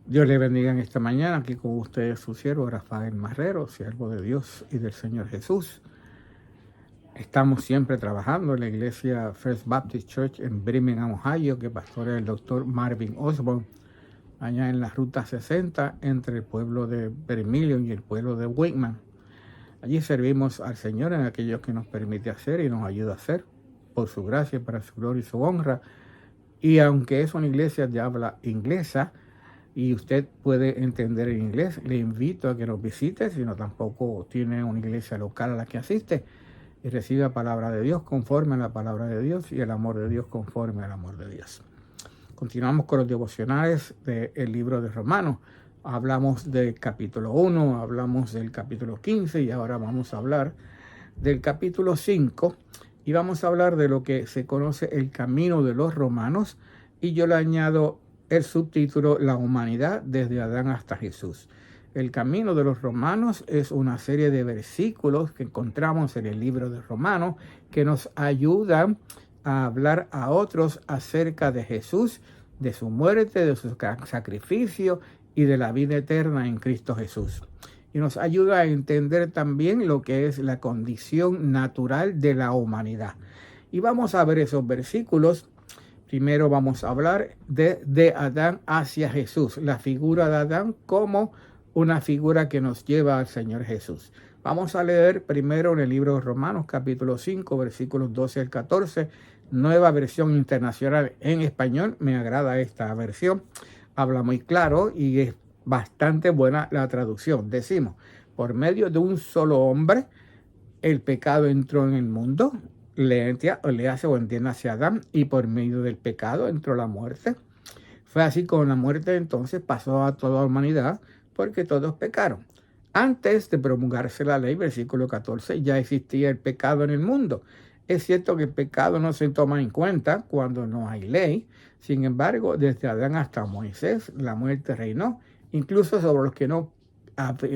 Dios le bendiga en esta mañana. Aquí con ustedes su siervo Rafael Marrero, siervo de Dios y del Señor Jesús. Estamos siempre trabajando en la iglesia First Baptist Church en Birmingham, Ohio, que pastorea el doctor Marvin Osborne, allá en la ruta 60 entre el pueblo de Vermilion y el pueblo de Wakeman. Allí servimos al Señor en aquello que nos permite hacer y nos ayuda a hacer, por su gracia, para su gloria y su honra. Y aunque es una iglesia de habla inglesa, y usted puede entender en inglés, le invito a que nos visite, si no tampoco tiene una iglesia local a la que asiste, y reciba palabra de Dios conforme a la palabra de Dios y el amor de Dios conforme al amor de Dios. Continuamos con los devocionales del libro de Romanos. Hablamos del capítulo 1, hablamos del capítulo 15 y ahora vamos a hablar del capítulo 5 y vamos a hablar de lo que se conoce el camino de los romanos, y yo le añado el subtítulo La humanidad desde Adán hasta Jesús. El camino de los romanos es una serie de versículos que encontramos en el libro de Romanos que nos ayudan a hablar a otros acerca de Jesús, de su muerte, de su sacrificio y de la vida eterna en Cristo Jesús. Y nos ayuda a entender también lo que es la condición natural de la humanidad. Y vamos a ver esos versículos. Primero vamos a hablar de Adán hacia Jesús, la figura de Adán como una figura que nos lleva al Señor Jesús. Vamos a leer primero en el libro de Romanos, capítulo 5, versículos 12 al 14, nueva versión internacional en español. Me agrada esta versión, habla muy claro y es bastante buena la traducción. Decimos, por medio de un solo hombre, el pecado entró en el mundo. Le hace o entiende hacia Adán, y por medio del pecado entró la muerte. Fue así con la muerte entonces pasó a toda la humanidad, porque todos pecaron. Antes de promulgarse la ley, versículo 14, ya existía el pecado en el mundo. Es cierto que el pecado no se toma en cuenta cuando no hay ley. Sin embargo, desde Adán hasta Moisés, la muerte reinó, incluso sobre los que no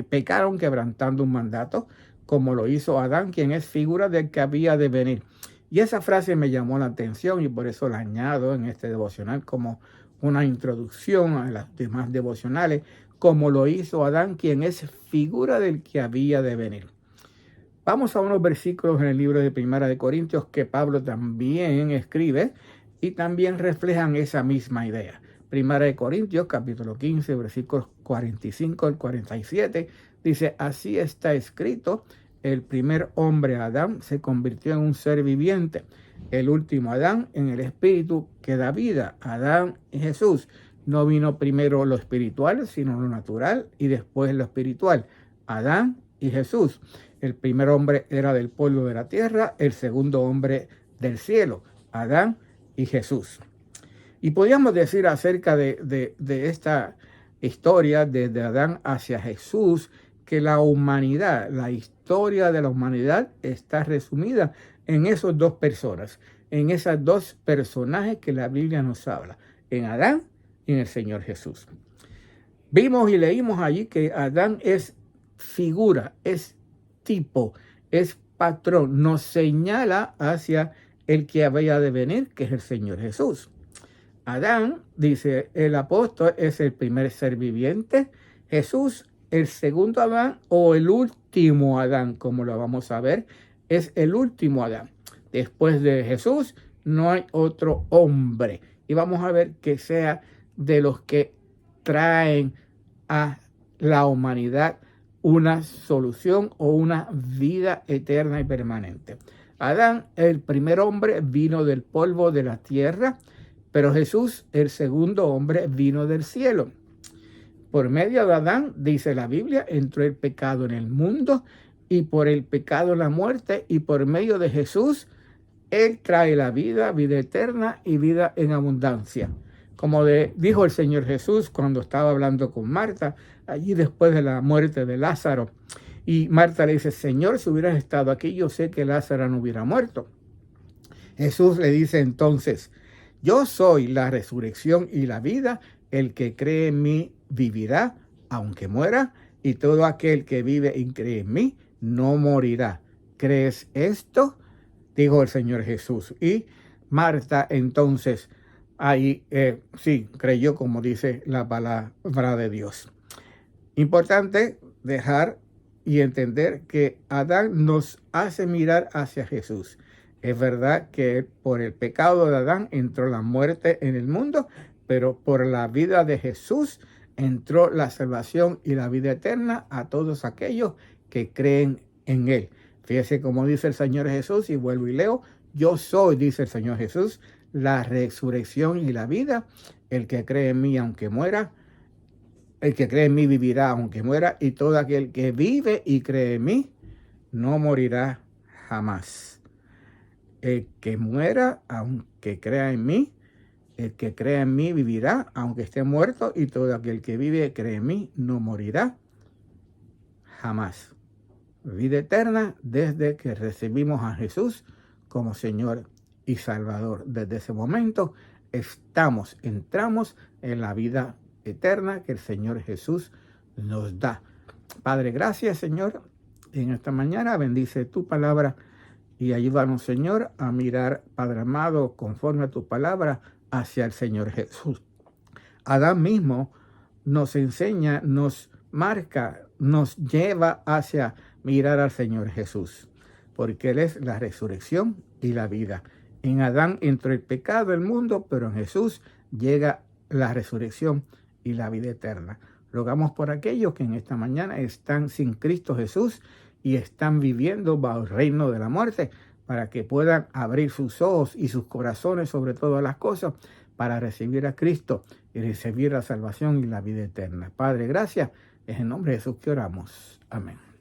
pecaron quebrantando un mandato, como lo hizo Adán, quien es figura del que había de venir. Y esa frase me llamó la atención y por eso la añado en este devocional como una introducción a las demás devocionales, como lo hizo Adán, quien es figura del que había de venir. Vamos a unos versículos en el libro de Primera de Corintios que Pablo también escribe y también reflejan esa misma idea. Primera de Corintios, capítulo 15, versículos 45 al 47, dice, así está escrito, el primer hombre Adán se convirtió en un ser viviente, el último Adán en el espíritu que da vida, Adán y Jesús. No vino primero lo espiritual, sino lo natural, y después lo espiritual, Adán y Jesús. El primer hombre era del polvo de la tierra, el segundo hombre del cielo, Adán y Jesús. Y podríamos decir acerca de esta historia desde Adán hacia Jesús, que la humanidad, la historia de la humanidad está resumida en esos dos personas, en esos dos personajes que la Biblia nos habla, en Adán y en el Señor Jesús. Vimos y leímos allí que Adán es figura, es tipo, es patrón, nos señala hacia el que había de venir, que es el Señor Jesús. Adán, dice el apóstol, es el primer ser viviente. Jesús, el segundo Adán o el último Adán, como lo vamos a ver, es el último Adán. Después de Jesús no hay otro hombre. Y vamos a ver que sea de los que traen a la humanidad una solución o una vida eterna y permanente. Adán, el primer hombre, vino del polvo de la tierra, pero Jesús, el segundo hombre, vino del cielo. Por medio de Adán, dice la Biblia, entró el pecado en el mundo, y por el pecado la muerte, y por medio de Jesús, Él trae la vida, vida eterna y vida en abundancia. Como dijo el Señor Jesús cuando estaba hablando con Marta, allí después de la muerte de Lázaro. Y Marta le dice, Señor, si hubieras estado aquí, yo sé que Lázaro no hubiera muerto. Jesús le dice entonces, yo soy la resurrección y la vida, el que cree en mí vivirá, aunque muera, y todo aquel que vive y cree en mí no morirá. ¿Crees esto? Dijo el Señor Jesús. Y Marta entonces Ahí sí, creyó como dice la palabra de Dios. Importante dejar y entender que Adán nos hace mirar hacia Jesús. Es verdad que por el pecado de Adán entró la muerte en el mundo, pero por la vida de Jesús entró la salvación y la vida eterna a todos aquellos que creen en Él. Fíjese como dice el Señor Jesús, y vuelvo y leo, yo soy, dice el Señor Jesús, la resurrección y la vida. El que cree en mí, aunque muera, el que cree en mí vivirá aunque muera, y todo aquel que vive y cree en mí no morirá jamás. El que muera, aunque crea en mí, el que crea en mí vivirá aunque esté muerto, y todo aquel que vive y cree en mí no morirá jamás. Vida eterna desde que recibimos a Jesús como Señor y Salvador. Desde ese momento entramos en la vida eterna que el Señor Jesús nos da. Padre, gracias, Señor, en esta mañana. Bendice tu palabra y ayúdanos, Señor, a mirar, Padre amado, conforme a tu palabra, hacia el Señor Jesús. Adán mismo nos enseña, nos marca, nos lleva hacia mirar al Señor Jesús, porque Él es la resurrección y la vida. En Adán entró el pecado del mundo, pero en Jesús llega la resurrección y la vida eterna. Rogamos por aquellos que en esta mañana están sin Cristo Jesús y están viviendo bajo el reino de la muerte, para que puedan abrir sus ojos y sus corazones sobre todas las cosas, para recibir a Cristo y recibir la salvación y la vida eterna. Padre, gracias. Es en nombre de Jesús que oramos. Amén.